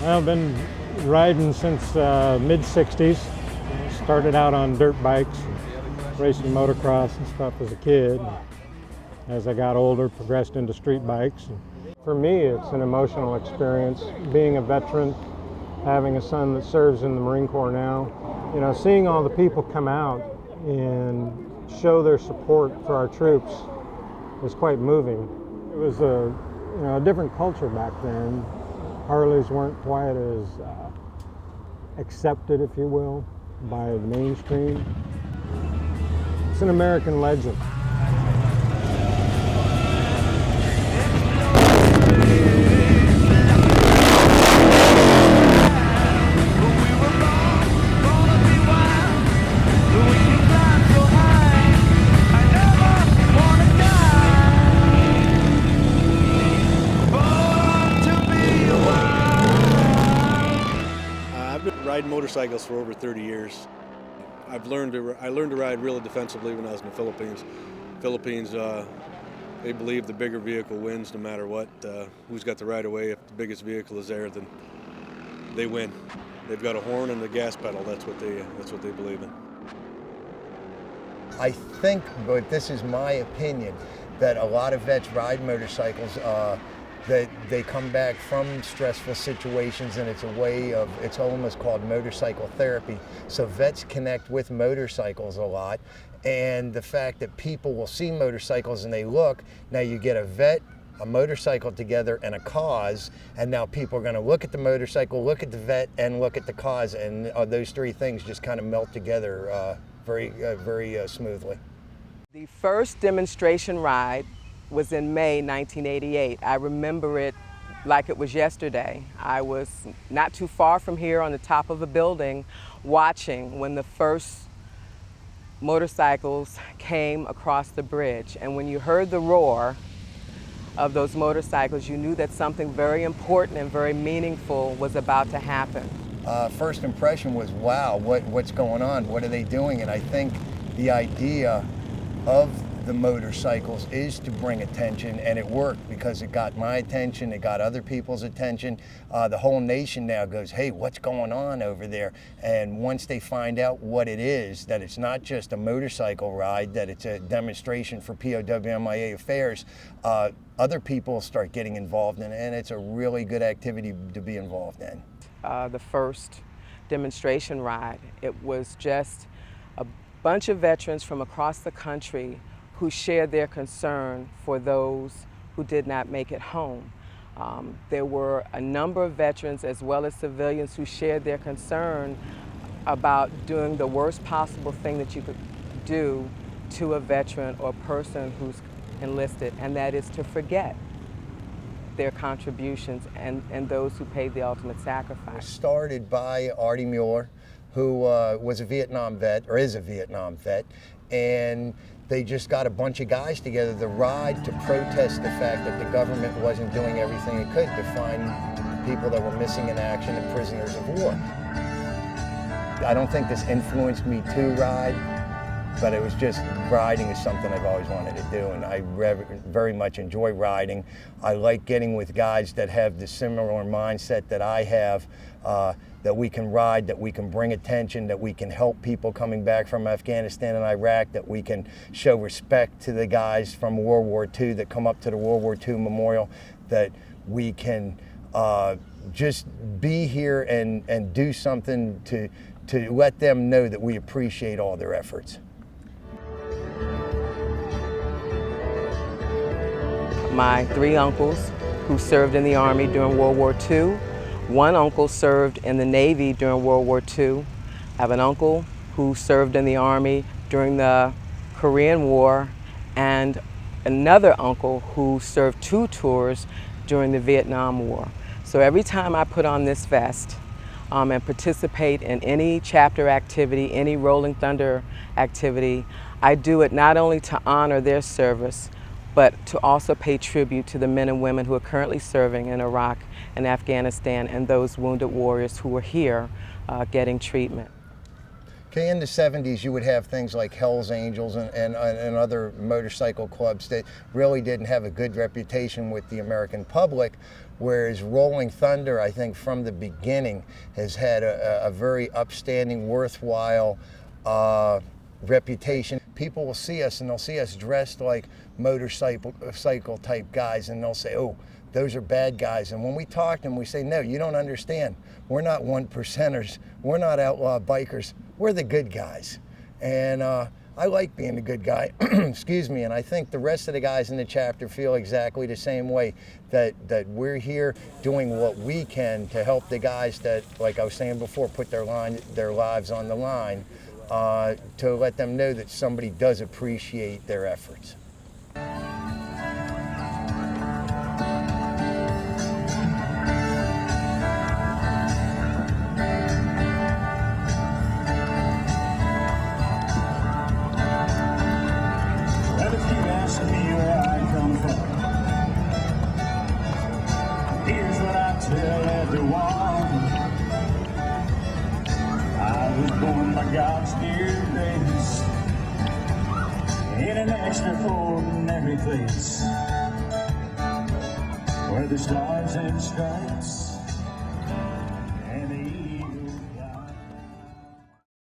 Well, I've been riding since mid-60s. Started out on dirt bikes, racing motocross and stuff as a kid. As I got older, progressed into street bikes. For me, it's an emotional experience. Being a veteran, having a son that serves in the Marine Corps now, you know, seeing all the people come out and show their support for our troops is quite moving. It was a different culture back then. Harleys weren't quite as accepted, if you will, by the mainstream. It's an American legend. I've been riding motorcycles for over 30 years. I learned to ride really defensively when I was in the Philippines. They believe the bigger vehicle wins no matter what. Who's got the right of way? If the biggest vehicle is there, then they win. They've got a horn and a gas pedal. That's what they believe in. I think, but this is my opinion, that a lot of vets ride motorcycles. That they come back from stressful situations, and it's a way of, it's almost called motorcycle therapy. So vets connect with motorcycles a lot, and the fact that people will see motorcycles and they look, now you get a vet, a motorcycle together, and a cause, and now people are going to look at the motorcycle, look at the vet, and look at the cause, and those three things just kind of melt together very smoothly. The first demonstration ride was in May 1988. I remember it like it was yesterday. I was not too far from here on the top of a building watching when the first motorcycles came across the bridge. And when you heard the roar of those motorcycles, you knew that something very important and very meaningful was about to happen. First impression was, wow, what's going on? What are they doing? And I think the idea of the motorcycles is to bring attention, and it worked because it got my attention, it got other people's attention. The whole nation now goes, hey, what's going on over there? And once they find out what it is, that it's not just a motorcycle ride, that it's a demonstration for POW/MIA affairs, other people start getting involved in it, and it's a really good activity to be involved in. The first demonstration ride, it was just a bunch of veterans from across the country who shared their concern for those who did not make it home. There were a number of veterans as well as civilians who shared their concern about doing the worst possible thing that you could do to a veteran or person who's enlisted, and that is to forget their contributions and those who paid the ultimate sacrifice. Started by Artie Mueller, who was a Vietnam vet, or is a Vietnam vet, and they just got a bunch of guys together to ride to protest the fact that the government wasn't doing everything it could to find people that were missing in action and prisoners of war. I don't think this influenced me to ride, but it was just, riding is something I've always wanted to do, and I very much enjoy riding. I like getting with guys that have the similar mindset that I have, that we can ride, that we can bring attention, that we can help people coming back from Afghanistan and Iraq, that we can show respect to the guys from World War II that come up to the World War II Memorial, that we can just be here and do something to let them know that we appreciate all their efforts. My three uncles who served in the Army during World War II. One uncle served in the Navy during World War II. I have an uncle who served in the Army during the Korean War, and another uncle who served 2 tours during the Vietnam War. So every time I put on this vest and participate in any chapter activity, any Rolling Thunder activity, I do it not only to honor their service, but to also pay tribute to the men and women who are currently serving in Iraq and Afghanistan, and those wounded warriors who are here getting treatment. Okay, in the 70s, you would have things like Hell's Angels and other motorcycle clubs that really didn't have a good reputation with the American public, whereas Rolling Thunder, I think from the beginning, has had a very upstanding, worthwhile reputation. People will see us and they'll see us dressed like motorcycle type guys, and they'll say, oh, those are bad guys. And when we talk to them, we say, no, you don't understand. We're not one percenters. We're not outlaw bikers. We're the good guys. And I like being a good guy, excuse me, and I think the rest of the guys in the chapter feel exactly the same way, that we're here doing what we can to help the guys that, like I was saying before, put their lives on the line, to let them know that somebody does appreciate their efforts. Tell everyone I was born by God's dear grace in an extraordinary place where the stars and stripes